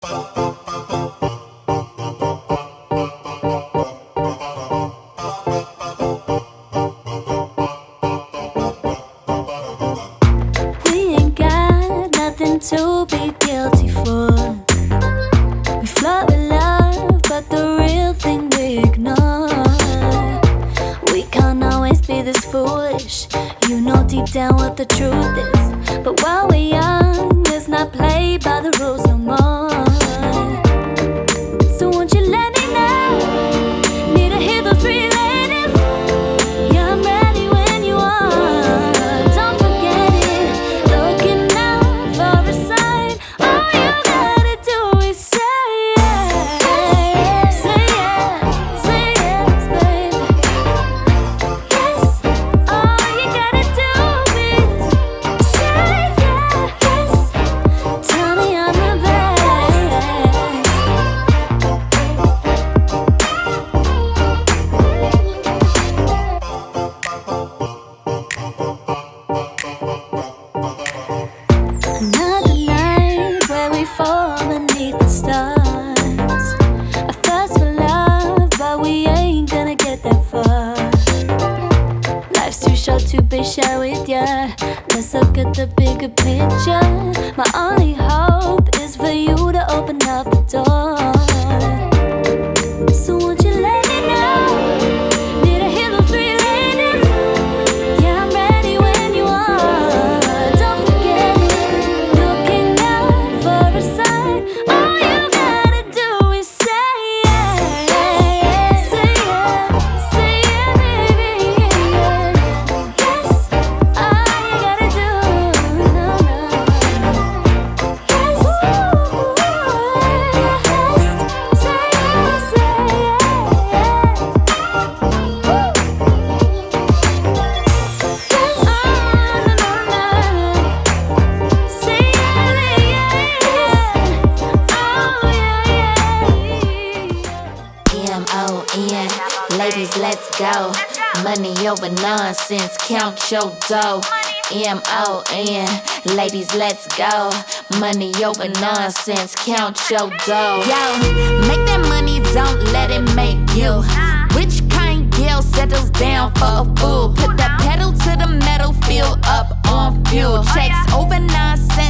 We ain't got nothing to be guilty for. We flirt with love, but the real thing we ignore. We can't always be this foolish. You know deep down what the truth is. But while we're young, let's not play by the rules no more. So won't you let me know? Need to hear those three ladies. Yeah, I'm ready when you are. Don't forget it. Looking out for a sign. All you gotta do is say yes. Say yes. Say yes, baby. Yes. All you gotta do is say yes. Tell me I'm the best. Another night where we fall beneath the stars. I thirst for love, but we ain't gonna get that far. Life's too short to be shy with ya. Let's look at the bigger picture. My only hope is for you to open up the door. So won't you let me know? Need to hear those three ladies. Yeah, I'm ready when you are. Don't forget it. Looking out for a sign. All you gotta do is say yes. Say yes. Say yeah, baby. Yes. All you gotta do, no, no. Yes. Say yes. Say M-O-N, ladies, let's go. Money over nonsense, count your dough. M-O-N, ladies, let's go. Money over nonsense, count your dough. Yo, make that money, don't let it make you. Which kind girl settles down for a fool? Put that pedal to the metal, fill up on fuel. Checks over nonsense.